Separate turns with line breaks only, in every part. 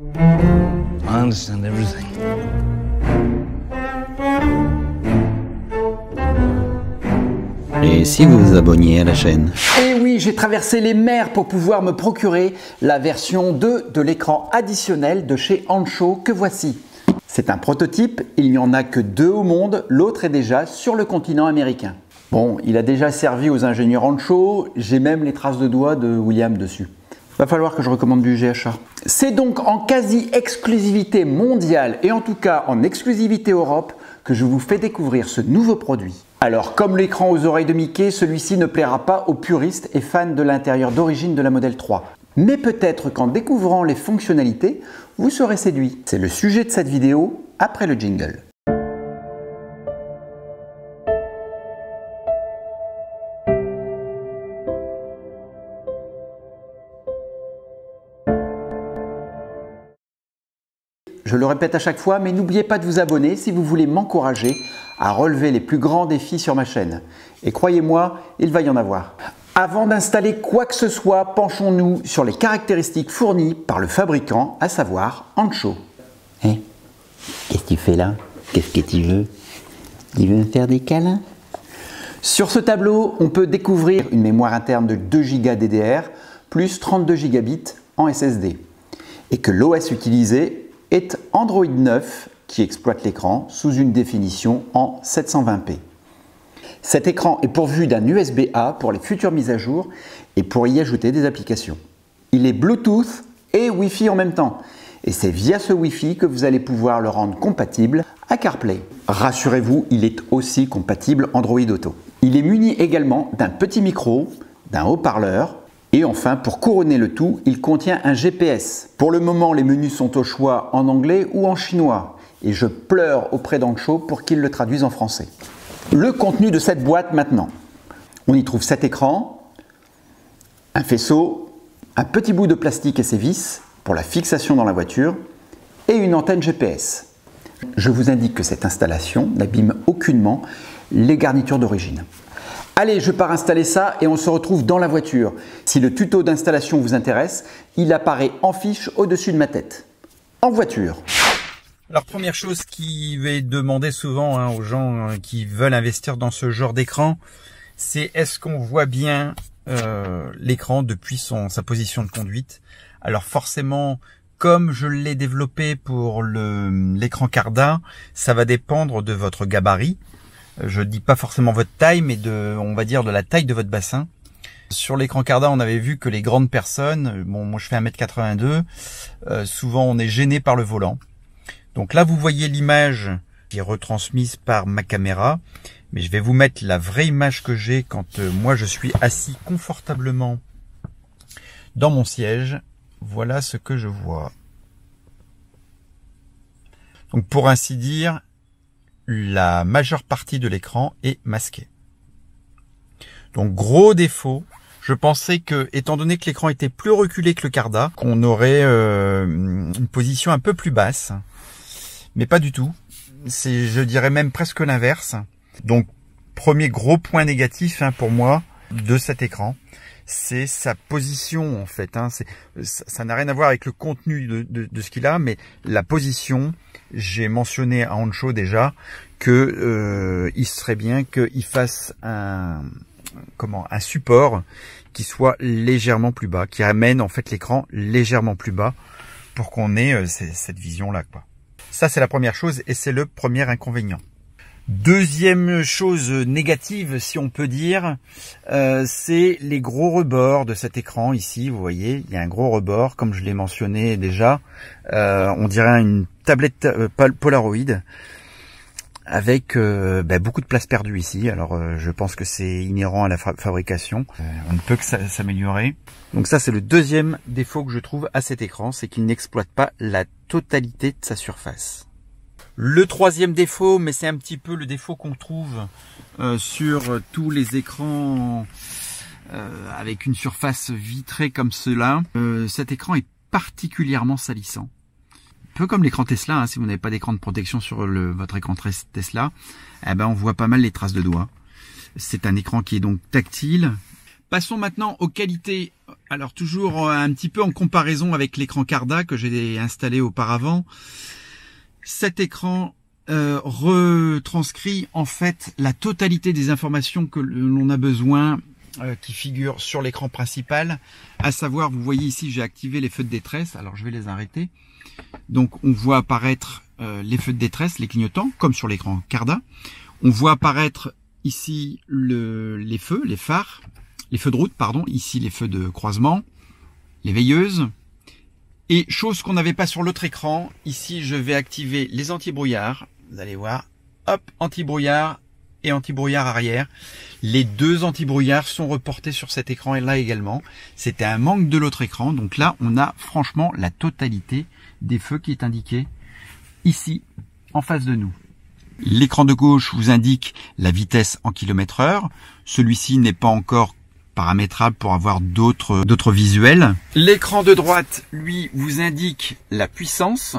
I understand everything.
Et si vous vous abonniez à la chaîne?
Et oui, j'ai traversé les mers pour pouvoir me procurer la version 2 de l'écran additionnel de chez Ancho que voici. C'est un prototype, il n'y en a que 2 au monde, l'autre est déjà sur le continent américain. Bon, il a déjà servi aux ingénieurs Ancho, j'ai même les traces de doigts de William dessus. Va falloir que je recommande du GHA. C'est donc en quasi-exclusivité mondiale et en tout cas en exclusivité Europe que je vous fais découvrir ce nouveau produit. Alors comme l'écran aux oreilles de Mickey, celui-ci ne plaira pas aux puristes et fans de l'intérieur d'origine de la Model 3. Mais peut-être qu'en découvrant les fonctionnalités, vous serez séduit. C'est le sujet de cette vidéo après le jingle. Je le répète à chaque fois, mais n'oubliez pas de vous abonner si vous voulez m'encourager à relever les plus grands défis sur ma chaîne. Et croyez-moi, il va y en avoir. Avant d'installer quoi que ce soit, penchons-nous sur les caractéristiques fournies par le fabricant, à savoir Ancho.
Hé, qu'est-ce que tu fais là? Qu'est-ce que tu veux? Tu veux me faire des câlins?
Sur ce tableau, on peut découvrir une mémoire interne de 2 Go DDR plus 32 Gb en SSD. Et que l'OS utilisé est Android 9 qui exploite l'écran sous une définition en 720p. Cet écran est pourvu d'un USB-A pour les futures mises à jour et pour y ajouter des applications. Il est Bluetooth et Wi-Fi en même temps. Et c'est via ce Wi-Fi que vous allez pouvoir le rendre compatible à CarPlay. Rassurez-vous, il est aussi compatible Android Auto. Il est muni également d'un petit micro, d'un haut-parleur. Et enfin, pour couronner le tout, il contient un GPS. Pour le moment, les menus sont au choix en anglais ou en chinois. Et je pleure auprès d'Ancho pour qu'il le traduise en français. Le contenu de cette boîte maintenant. On y trouve 7 écrans, un faisceau, un petit bout de plastique et ses vis pour la fixation dans la voiture et une antenne GPS. Je vous indique que cette installation n'abîme aucunement les garnitures d'origine. Allez, je pars installer ça et on se retrouve dans la voiture. Si le tuto d'installation vous intéresse, il apparaît en fiche au-dessus de ma tête. En voiture.
Alors première chose qui va demander souvent aux gens qui veulent investir dans ce genre d'écran, c'est est-ce qu'on voit bien l'écran depuis sa position de conduite. Alors forcément, comme je l'ai développé pour l'écran Carda, ça va dépendre de votre gabarit. Je dis pas forcément votre taille, mais on va dire de la taille de votre bassin. Sur l'écran Carda, on avait vu que les grandes personnes, bon, moi je fais 1m82, souvent on est gêné par le volant. Donc là, vous voyez l'image qui est retransmise par ma caméra, mais je vais vous mettre la vraie image que j'ai quand moi je suis assis confortablement dans mon siège. Voilà ce que je vois. Donc pour ainsi dire, la majeure partie de l'écran est masquée. Donc gros défaut, je pensais que, étant donné que l'écran était plus reculé que le Carda, qu'on aurait une position un peu plus basse, mais pas du tout. C'est, je dirais même presque l'inverse. Donc premier gros point négatif pour moi de cet écran, c'est sa position en fait. Ça n'a rien à voir avec le contenu de ce qu'il a, mais la position. J'ai mentionné à Ancho déjà que il serait bien qu'il fasse un support qui soit légèrement plus bas, qui amène en fait l'écran légèrement plus bas pour qu'on ait cette vision là, quoi. Ça c'est la première chose et c'est le premier inconvénient. Deuxième chose négative, si on peut dire, c'est les gros rebords de cet écran ici. Vous voyez, il y a un gros rebord, comme je l'ai mentionné déjà. On dirait une tablette Polaroid avec beaucoup de place perdue ici. Alors, je pense que c'est inhérent à la fabrication. On ne peut que s'améliorer. Donc ça, c'est le deuxième défaut que je trouve à cet écran, c'est qu'il n'exploite pas la totalité de sa surface. Le troisième défaut, mais c'est un petit peu le défaut qu'on trouve sur tous les écrans avec une surface vitrée comme cela, cet écran est particulièrement salissant. Un peu comme l'écran Tesla, si vous n'avez pas d'écran de protection sur votre écran Tesla, on voit pas mal les traces de doigts. C'est un écran qui est donc tactile. Passons maintenant aux qualités Alors toujours un petit peu en comparaison avec l'écran Carda que j'ai installé auparavant, cet écran retranscrit en fait la totalité des informations que l'on a besoin qui figurent sur l'écran principal, à savoir, vous voyez ici j'ai activé les feux de détresse, alors je vais les arrêter. Donc on voit apparaître les feux de détresse, les clignotants, comme sur l'écran Carda. On voit apparaître ici les feux, les phares, les feux de route, pardon, ici les feux de croisement, les veilleuses. Et chose qu'on n'avait pas sur l'autre écran, ici je vais activer les anti-brouillards. Vous allez voir, hop, anti-brouillard et anti-brouillard arrière. Les deux anti-brouillards sont reportés sur cet écran et là également. C'était un manque de l'autre écran. Donc là, on a franchement la totalité des feux qui est indiqué ici, en face de nous. L'écran de gauche vous indique la vitesse en km/h. Celui-ci n'est pas encore paramétrable pour avoir d'autres visuels. L'écran de droite, lui, vous indique la puissance.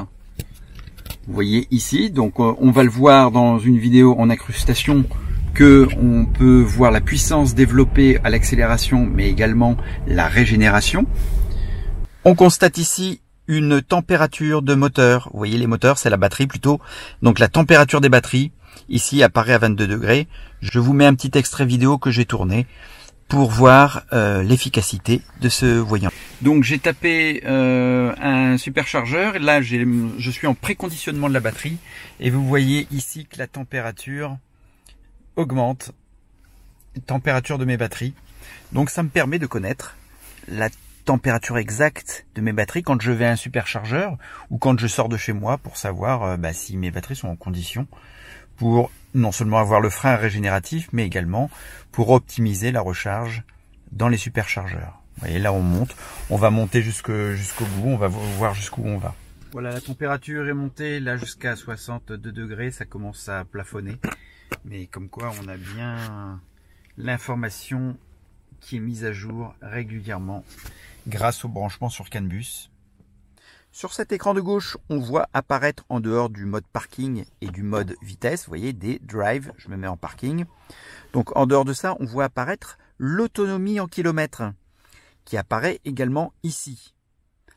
Vous voyez ici, donc on va le voir dans une vidéo en incrustation que on peut voir la puissance développée à l'accélération, mais également la régénération. On constate ici une température de moteur. Vous voyez les moteurs, c'est la batterie plutôt. Donc la température des batteries, ici apparaît à 22 degrés. Je vous mets un petit extrait vidéo que j'ai tourné pour voir l'efficacité de ce voyant. Donc j'ai tapé un superchargeur. Là, je suis en préconditionnement de la batterie. Et vous voyez ici que la température augmente. Température de mes batteries. Donc ça me permet de connaître la température exacte de mes batteries quand je vais à un superchargeur ou quand je sors de chez moi pour savoir si mes batteries sont en condition pour non seulement avoir le frein régénératif, mais également pour optimiser la recharge dans les superchargeurs. Vous voyez, là on monte, on va monter jusqu'au bout, on va voir jusqu'où on va. Voilà, la température est montée là jusqu'à 62 degrés, ça commence à plafonner. Mais comme quoi on a bien l'information qui est mise à jour régulièrement grâce au branchement sur CAN bus. Sur cet écran de gauche, on voit apparaître en dehors du mode parking et du mode vitesse, vous voyez, des drive, je me mets en parking. Donc en dehors de ça, on voit apparaître l'autonomie en kilomètres qui apparaît également ici.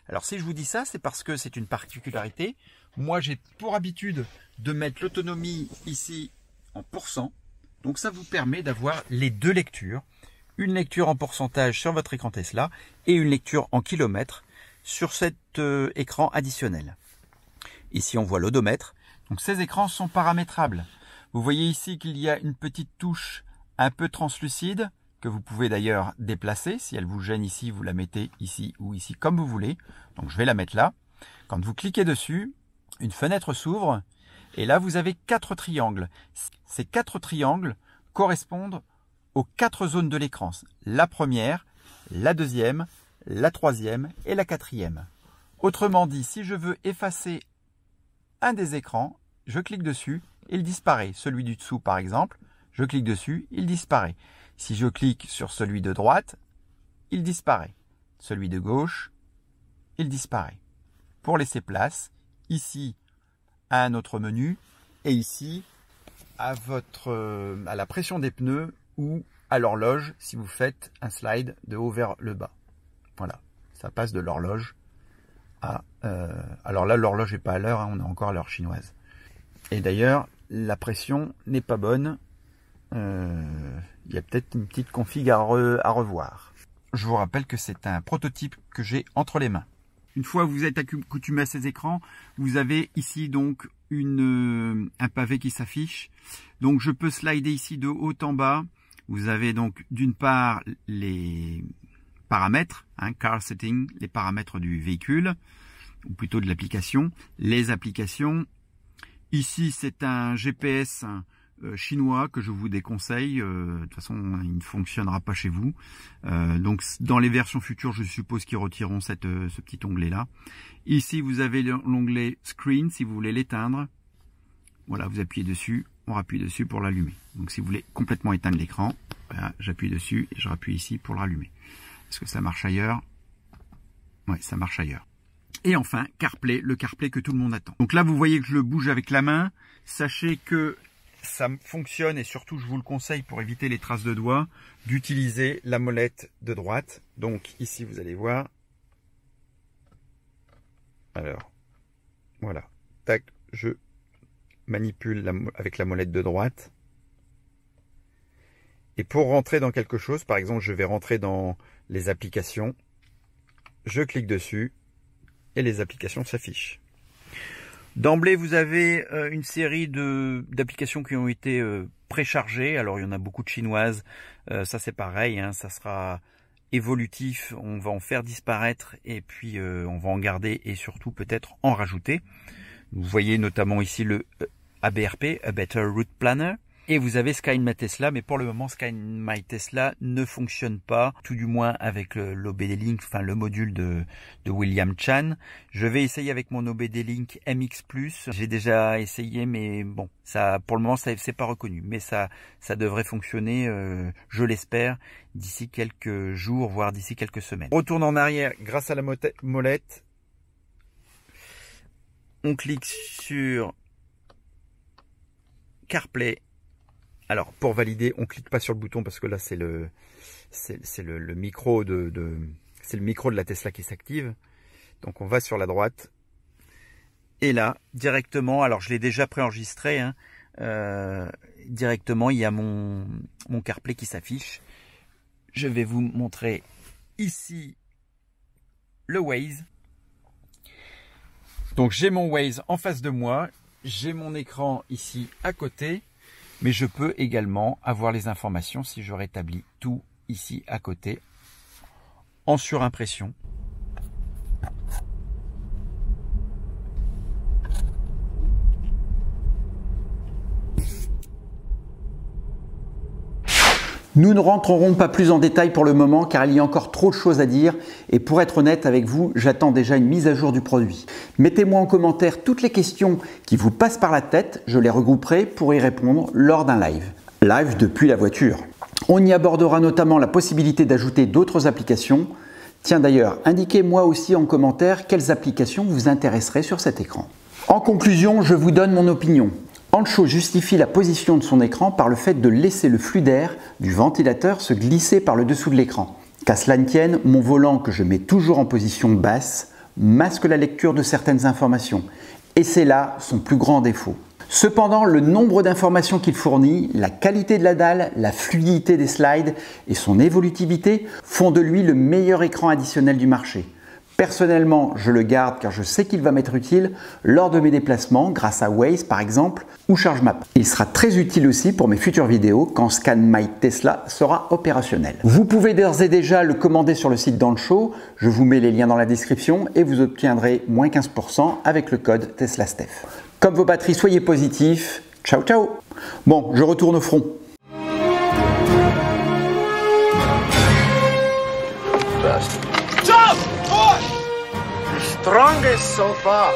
Alors si je vous dis ça, c'est parce que c'est une particularité. Moi, j'ai pour habitude de mettre l'autonomie ici en pourcent. Donc ça vous permet d'avoir les deux lectures. Une lecture en pourcentage sur votre écran Tesla et une lecture en kilomètres sur cet écran additionnel. Ici, on voit l'odomètre. Donc ces écrans sont paramétrables. Vous voyez ici qu'il y a une petite touche un peu translucide que vous pouvez d'ailleurs déplacer. Si elle vous gêne ici, vous la mettez ici ou ici comme vous voulez. Donc je vais la mettre là. Quand vous cliquez dessus, une fenêtre s'ouvre et là vous avez 4 triangles. Ces 4 triangles correspondent aux 4 zones de l'écran. La première, la deuxième, la troisième et la quatrième. Autrement dit, si je veux effacer un des écrans, je clique dessus, il disparaît. Celui du dessous par exemple, je clique dessus, il disparaît. Si je clique sur celui de droite, il disparaît. Celui de gauche, il disparaît. Pour laisser place, ici à un autre menu et ici à la pression des pneus ou à l'horloge si vous faites un slide de haut vers le bas. Voilà, ça passe de l'horloge à... alors là, l'horloge n'est pas à l'heure, hein, on est encore à l'heure chinoise. Et d'ailleurs, la pression n'est pas bonne. Il y a peut-être une petite config à revoir. Je vous rappelle que c'est un prototype que j'ai entre les mains. Une fois que vous êtes accoutumé à ces écrans, vous avez ici donc un pavé qui s'affiche. Donc je peux slider ici de haut en bas. Vous avez donc d'une part les paramètres, car setting, les paramètres du véhicule, ou plutôt de l'application, les applications. Ici c'est un GPS chinois que je vous déconseille. De toute façon, il ne fonctionnera pas chez vous. Donc, dans les versions futures, je suppose qu'ils retireront ce petit onglet-là. Ici, vous avez l'onglet Screen, si vous voulez l'éteindre. Voilà, vous appuyez dessus. On appuie dessus pour l'allumer. Donc, si vous voulez complètement éteindre l'écran, voilà, j'appuie dessus et je rappuie ici pour le rallumer. Est-ce que ça marche ailleurs? Oui, ça marche ailleurs. Et enfin, CarPlay, le CarPlay que tout le monde attend. Donc là, vous voyez que je le bouge avec la main. Sachez que ça fonctionne et surtout je vous le conseille pour éviter les traces de doigts d'utiliser la molette de droite. Donc ici vous allez voir. Alors voilà, tac, je manipule avec la molette de droite. Et pour rentrer dans quelque chose, par exemple je vais rentrer dans les applications, je clique dessus et les applications s'affichent. D'emblée, vous avez une série d'applications qui ont été préchargées. Alors, il y en a beaucoup de chinoises. Ça, c'est pareil, hein, ça sera évolutif. On va en faire disparaître et puis on va en garder et surtout peut-être en rajouter. Vous voyez notamment ici le ABRP, A Better Route Planner. Et vous avez Sky My Tesla, mais pour le moment, Sky My Tesla ne fonctionne pas, tout du moins avec l'OBD-Link, enfin le module de William Chan. Je vais essayer avec mon OBD-Link MX+. J'ai déjà essayé, mais bon, ça, pour le moment, c'est pas reconnu. Mais ça devrait fonctionner, je l'espère, d'ici quelques jours, voire d'ici quelques semaines. On retourne en arrière grâce à la molette. On clique sur CarPlay. Alors pour valider, on clique pas sur le bouton parce que là c'est le micro c'est le micro de la Tesla qui s'active. Donc on va sur la droite et là directement, alors je l'ai déjà préenregistré, hein, directement il y a mon CarPlay qui s'affiche. Je vais vous montrer ici le Waze. Donc j'ai mon Waze en face de moi, j'ai mon écran ici à côté. Mais je peux également avoir les informations si je rétablis tout ici à côté en surimpression.
Nous ne rentrerons pas plus en détail pour le moment car il y a encore trop de choses à dire et pour être honnête avec vous, j'attends déjà une mise à jour du produit. Mettez-moi en commentaire toutes les questions qui vous passent par la tête, je les regrouperai pour y répondre lors d'un live. Live depuis la voiture. On y abordera notamment la possibilité d'ajouter d'autres applications. Tiens d'ailleurs, indiquez-moi aussi en commentaire quelles applications vous intéresseraient sur cet écran. En conclusion, je vous donne mon opinion. Ancho justifie la position de son écran par le fait de laisser le flux d'air du ventilateur se glisser par le dessous de l'écran. Qu'à cela ne tienne, mon volant que je mets toujours en position basse masque la lecture de certaines informations et c'est là son plus grand défaut. Cependant, le nombre d'informations qu'il fournit, la qualité de la dalle, la fluidité des slides et son évolutivité font de lui le meilleur écran additionnel du marché. Personnellement, je le garde car je sais qu'il va m'être utile lors de mes déplacements grâce à Waze par exemple ou ChargeMap. Il sera très utile aussi pour mes futures vidéos quand Sky My Tesla sera opérationnel. Vous pouvez d'ores et déjà le commander sur le site d'Ancho, je vous mets les liens dans la description et vous obtiendrez moins 15% avec le code TeslaSteph. Comme vos batteries, soyez positifs. Ciao ciao. Bon, je retourne au front.
Jump! Push! You're strongest so far.